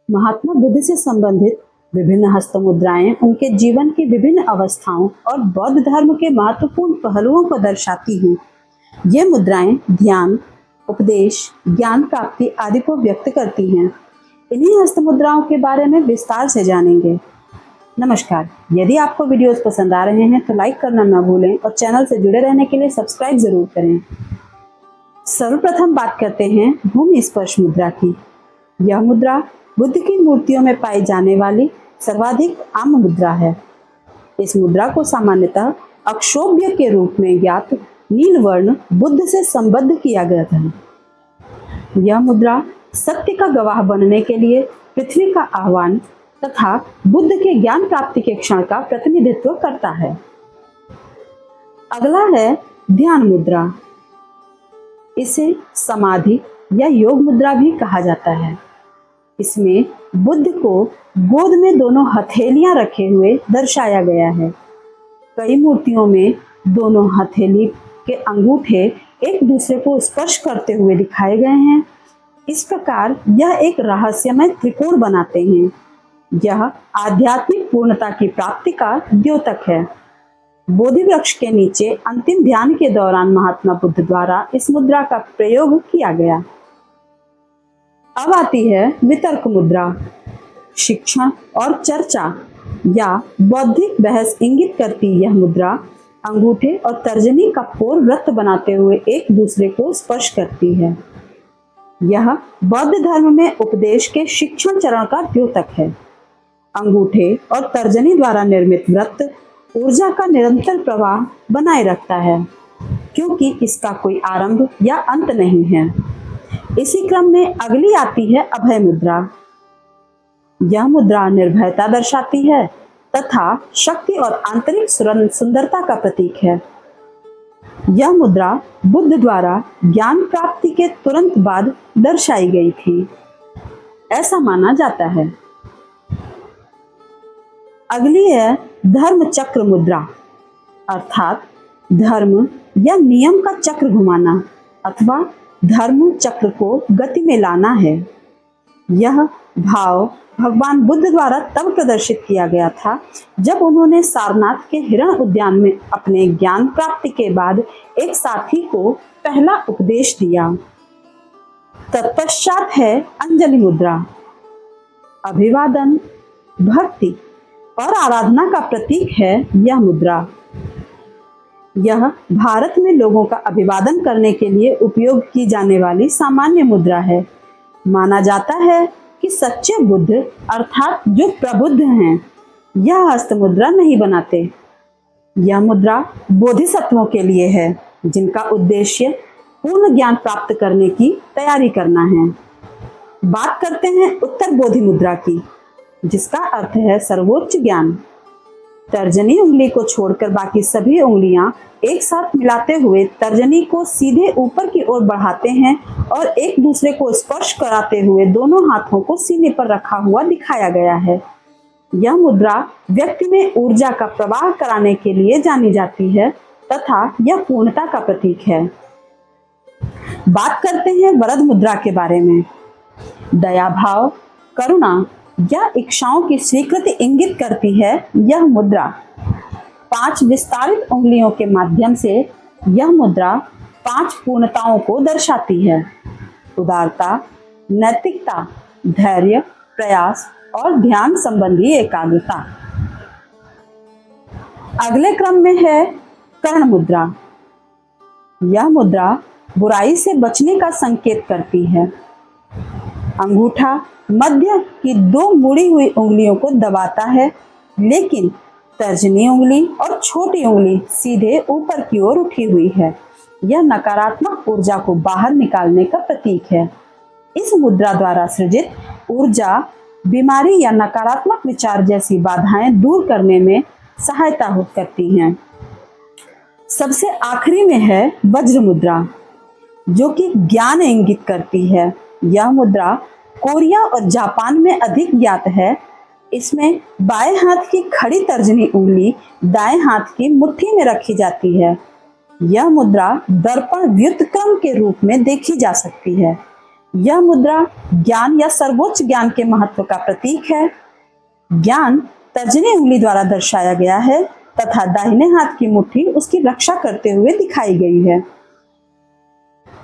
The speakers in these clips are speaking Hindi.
महात्मा बुद्ध से संबंधित विभिन्न हस्त मुद्राएं उनके जीवन की विभिन्न अवस्थाओं और बौद्ध धर्म के महत्वपूर्ण पहलुओं को दर्शाती हैं। ये मुद्राएं ध्यान, उपदेश, ज्ञान प्राप्ति आदि को व्यक्त करती हैं। इन्हीं हस्त मुद्राओं के बारे में विस्तार से जानेंगे। नमस्कार, यदि आपको वीडियोस पसंद आ रहे हैं तो लाइक करना न भूलें और चैनल से जुड़े रहने के लिए सब्सक्राइब जरूर करें। सर्वप्रथम बात करते हैं भूमि स्पर्श मुद्रा की। यह मुद्रा बुद्ध की मूर्तियों में पाई जाने वाली सर्वाधिक आम मुद्रा है। इस मुद्रा को सामान्यतः अक्षोभ्य के रूप में ज्ञात नील वर्ण बुद्ध से संबद्ध किया गया था। यह मुद्रा सत्य का गवाह बनने के लिए पृथ्वी का आह्वान तथा बुद्ध के ज्ञान प्राप्ति के क्षण का प्रतिनिधित्व करता है। अगला है ध्यान मुद्रा। इसे समाधि या योग मुद्रा भी कहा जाता है। इसमें बुद्ध को गोद में दोनों हथेलियां रखे हुए दर्शाया गया है। कई मूर्तियों में दोनों हथेली के अंगूठे एक दूसरे को स्पर्श करते हुए दिखाए गए हैं। इस प्रकार यह एक रहस्यमय त्रिकोण बनाते हैं। यह आध्यात्मिक पूर्णता की प्राप्ति का द्योतक है। बोधि वृक्ष के नीचे अंतिम ध्यान के दौरान महात्मा बुद्ध द्वारा इस मुद्रा का प्रयोग किया गया। अब आती है वितर्क मुद्रा। शिक्षण और चर्चा या बौद्धिक बहस इंगित करती यह मुद्रा अंगूठे और तर्जनी का पोर वृत्त बनाते हुए एक दूसरे को स्पर्श करती है। यह बौद्ध धर्म में उपदेश के शिक्षण चरण का द्योतक है। अंगूठे और तर्जनी द्वारा निर्मित वृत्त ऊर्जा का निरंतर प्रवाह बनाए रखता है, क्योंकि इसका कोई आरंभ या अंत नहीं है। इसी क्रम में अगली आती है अभय मुद्रा। यह मुद्रा निर्भयता दर्शाती है तथा शक्ति और आंतरिक सुंदरता का प्रतीक है। यह मुद्रा बुद्ध द्वारा ज्ञान प्राप्ति के तुरंत बाद दर्शाई गई थी, ऐसा माना जाता है। अगली है धर्म चक्र मुद्रा, अर्थात धर्म या नियम का चक्र घुमाना अथवा धर्म चक्र को गति में लाना है। यह भाव भगवान बुद्ध द्वारा तब प्रदर्शित किया गया था जब उन्होंने सारनाथ के हिरण उद्यान में अपने ज्ञान प्राप्ति के बाद एक साथी को पहला उपदेश दिया। तत्पश्चात है अंजलि मुद्रा। अभिवादन, भक्ति और आराधना का प्रतीक है यह मुद्रा। यह भारत में लोगों का अभिवादन करने के लिए उपयोग की जाने वाली सामान्य मुद्रा है। माना जाता है कि सच्चे बुद्ध अर्थात जो प्रबुद्ध हैं, यह हस्त मुद्रा नहीं बनाते। यह मुद्रा बोधिसत्वों के लिए है, जिनका उद्देश्य पूर्ण ज्ञान प्राप्त करने की तैयारी करना है। बात करते हैं उत्तर बोधि मुद्रा की, जिसका अर्थ है सर्वोच्च ज्ञान। तर्जनी उंगली को छोड़कर बाकी सभी उंगलियां एक साथ मिलाते हुए तर्जनी को सीधे ऊपर की ओर बढ़ाते हैं और एक दूसरे को स्पर्श कराते हुए दोनों हाथों को सीने पर रखा हुआ दिखाया गया है। यह मुद्रा व्यक्ति में ऊर्जा का प्रवाह कराने के लिए जानी जाती है तथा यह पूर्णता का प्रतीक है। बात करते हैं वरद मुद्रा के बारे में। दया भाव, करुणा या इच्छाओं की स्वीकृति इंगित करती है यह मुद्रा। 5 विस्तारित उंगलियों के माध्यम से यह मुद्रा 5 पूर्णताओं को दर्शाती है: उदारता, नैतिकता, धैर्य, प्रयास और ध्यान संबंधी एकाग्रता। अगले क्रम में है कर्ण मुद्रा। यह मुद्रा बुराई से बचने का संकेत करती है। अंगूठा मध्य की 2 मुड़ी हुई उंगलियों को दबाता है, लेकिन तर्जनी उंगली और छोटी उंगली सीधे ऊपर की ओर उठी हुई है। यह नकारात्मक ऊर्जा को बाहर निकालने का प्रतीक है। इस मुद्रा द्वारा सृजित ऊर्जा बीमारी या नकारात्मक विचार जैसी बाधाएं दूर करने में सहायता करती हैं। सबसे आखिरी में है वज्र मुद्रा, जो कि ज्ञान इंगित करती है। यह मुद्रा कोरिया और जापान में अधिक ज्ञात है। इसमें बाएं हाथ की खड़ी तर्जनी उंगली दाएं हाथ की मुट्ठी में रखी जाती है। यह मुद्रा दर्पण व्युत्क्रम के रूप में देखी जा सकती है। यह मुद्रा ज्ञान या सर्वोच्च ज्ञान के महत्व का प्रतीक है। ज्ञान तर्जनी उंगली द्वारा दर्शाया गया है तथा दाहिने हाथ की मुट्ठी उसकी रक्षा करते हुए दिखाई गई है।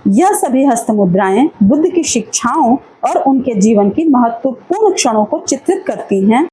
यह सभी हस्त मुद्राएं बुद्ध की शिक्षाओं और उनके जीवन की महत्वपूर्ण क्षणों को चित्रित करती हैं।